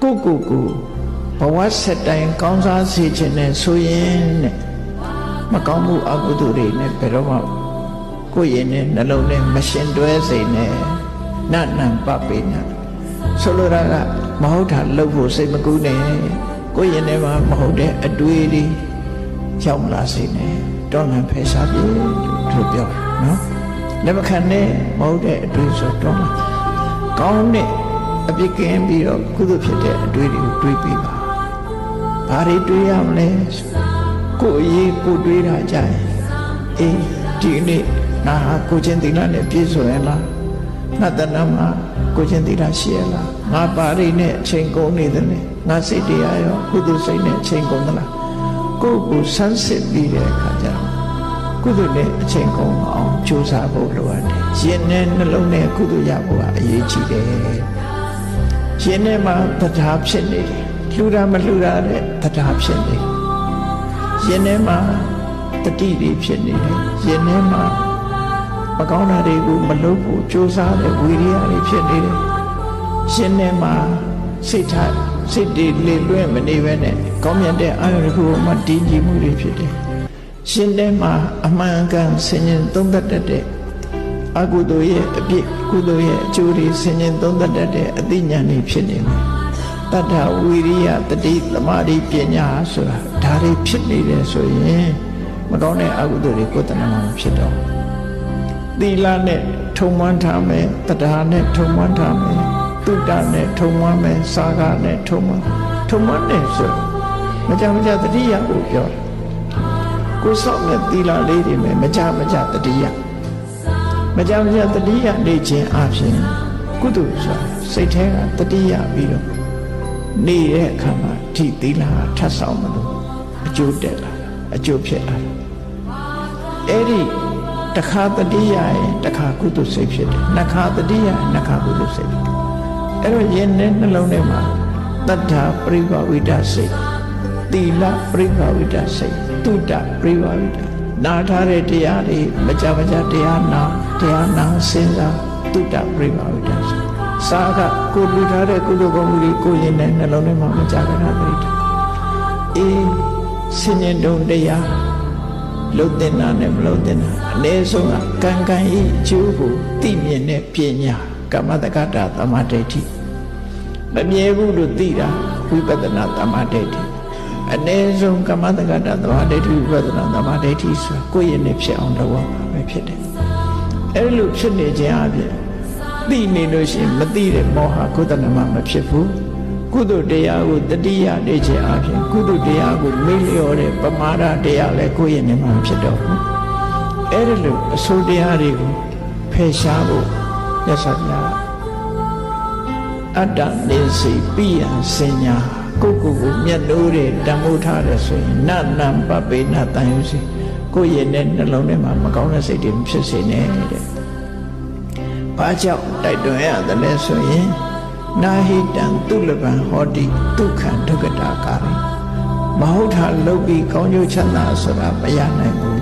ကိုဘဝဆက်တိုင်းကောင်းစားစေခြင်းနဲ့ဆိုရင်တဲ့မကောင်းမှုအကုသိုလ်တွေနဲ့ဘယ်တော့မှကိုယ်ရင်နဲ့နှလုံးနဲ့မရှင်တွဲစေနဲ့နတ်နံပပိနဆိုလိုတာကမဟုတ်တာလုပ်ဖို့စိတ်မကူးနဲ့ကိုယ်ရင်ထဲမှာမဟုတ်တဲ့အတွေ့အကြုံရောက်လာစေနဲ့တောင်းလန်ဖယ်ရှားပြေလို့ပြောနော်လက်မခံနဲ့မဟုတ်တဲ့အတွေ့ဆိုတော့ကောင်းတဲ့အပြစ်ကင်းပြီးတော့ကုသိုလ်ဖြစ်တဲ့အတွေ့တွေကိုတွေးပြီးပါဘာတွေတွေးရမလဲကိုယ်အရေးကိုတွေးတာကြရင်အေးဒီနေ့ငါဟာကိုချင်းသီလနဲ့ပြည့်စုံရလားငါတဏ္ဍာမှာကိုချင်းသီလရှိရလားငါပါရိနဲ့အချိန်ကုန်နေတယ်လေငါစိတ်တရားရောကုသိုလ်စိတ်နဲ့အချိန်ကုန်သလားကိုယ်ကိုဆန်းစစ်ပြီးတဲ့အခါကျတော့ကုသိုလ်နဲ့အချိန်ကုန်အောင်ကြိုးစားဖို့လိုအပ်တယ်ရှင်နဲ့နှလုံးနဲ့ကုသိုလ်ရဖို့ကအရေးကြီးတယ်ရှင်နဲ့မှာတရားဖြစ်နေတယ်လှူတာမလှူတာတဲ့တရားဖြစ်နေရှင်ထဲမှာတတိတွေဖြစ်နေတယ်ရှင်ထဲမှာမကောင်းတာတွေကိုမလုပ်ဖို့ကြိုးစားတဲ့ဝိရိယတွေဖြစ်နေတယ်ရှင်ထဲမှာစိတ်တွေလေလွဲ့မနေဘဲနဲ့ကောင်းမြတ်တဲ့အာရုံတစ်ခုမှတည်ကြည်မှုတွေဖြစ်တယ်ရှင်ထဲမှာအမှန်ကန်ဆင်ញင်သုံးသပ်တတ်တဲ့အကုသိုလ်ရဲ့အပြစ်ကုသိုလ်ရဲ့အကျိုးတွေဆင်ញင်သုံးသပ်တတ်တဲ့အသိဉာဏ်တွေဖြစ်နေတယ်တတ္ထဝိရိယတတိသမာဓိပညာဆိုတာဒါတွေဖြစ်နေတယ်ဆိုရင်မကောင်းတဲ့အကုသိုလ်တွေကိုယ်တဏ္ဍာမှာဖြစ်တော့သီလနဲ့ထုံမွမ်းထားမယ်တရားနဲ့ထုံမွမ်းထားမယ်တုတ္တနဲ့ထုံမွမ်းမယ်စာကနဲ့ထုံမွမ်းတယ်ဆိုမကြတတိယကိုပြောကိုစောင့်တဲ့သီလလေးတွေမယ်မကြတတိယမကြတတိယနေခြင်းအပြင်ကုသိုလ်ဆိုစိတ်ထဲကတတိယပြီးတော့နေတဲ့အခါမှာဒီသီလထပ်ဆောင်မလို့အကျိုးတက်လာအကျိုးဖြစ်လာအဲ့ဒီတခါတတိယရင်တခါကုသိုလ်စိတ်ဖြစ်တယ်နှစ်ခါတတိယနှစ်ခါကုသိုလ်စိတ်အဲ့တော့ယင်နဲ့နှလုံးထဲမှာတတ္ထာပရိဘဝိတစိတ်သီလပရိဘဝိတစိတ်တုတ္တပရိဘဝိတနာထားတဲ့တရားတွေမကြတရားနာစဉ်းစားတုတ္တပရိဘဝိတစိတ်စာကကိုလူထားတဲ့ကုသိုလ်ကောင်းမှုတွေကိုရင်နဲ့နှလုံးထဲမှာမကြကြတာပြိတ္တာအေးဆင်ញင်တုံတရားလှုပ်တင်တာနဲ့မလှုပ်တင်တာအနည်းဆုံးကကံဤအကျိုးကိုသိမြင်တဲ့ပညာကမ္မတက္ကတာသမာဓိဋ္ဌိမမြဲဘူးလို့သိတာဝိပဿနာသမာဓိဋ္ဌိအနည်းဆုံးကမ္မတက္ကတာသမာဓိဋ္ဌိဝိပဿနာသမာဓိဋ္ဌိဆိုကိုယ့်ရဲ့နဲ့ဖြစ်အောင်လုပ်ရမှာပဲဖြစ်တယ်အဲ့လိုဖြစ်နေခြင်းအပြင်သိနေလို့ရှိရင်မသိတဲ့မောဟကုသဏမှာမဖြစ်ဘူးကုသိုလ်တရားကိုတတိယနေခြင်းအပြင်ကုသိုလ်တရားကိုမေ့လျော့တဲ့ပမာဒတရားလည်းကိုယ့်ရဲ့နေမှာဖြစ်တော့ဘူးအဲ့ဒါလို့အဆိုးတရားတွေကိုဖယ်ရှားဖို့မြတ်စွာဘုရားအတ္တနေစီပိယံစင်ညာကိုမြတ်လို့တဲ့တန်ဖိုးထားတယ်ဆိုရင်နနံပပိနတန်ယူစီကိုယ့်ရဲ့နဲ့နှလုံးထဲမှာမကောင်းတဲ့စိတ်တွေမဖြစ်စေနဲ့တဲ့ဘာကြောင့်တိုက်တွန်းရတယ်လဲဆိုရင်နာဟိတံသူလပံဟောတိဒုက္ခံဒုက္ကတာကာရိမဟုတ်တာလုပ်ပြီးကောင်းကျိုးချမ်းသာဆိုတာမရနိုင်ဘူး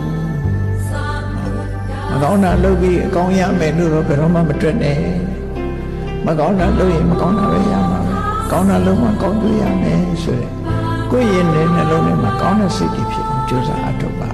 မကောင်းတာလုပ်ပြီးအကောင်းရမယ်လို့တော့ဘယ်တော့မှမတွေ့နဲ့မကောင်းတာလုပ်ရင်မကောင်းတာပဲရမှာပဲကောင်းတာလုပ်မှကောင်းကျိုးရမယ်ဆိုရယ်ကိုယ့်ရဲ့နှလုံးထဲမှာကောင်းတဲ့စိတ်တွေဖြစ်အောင်ကြိုးစားအထောက်ပါ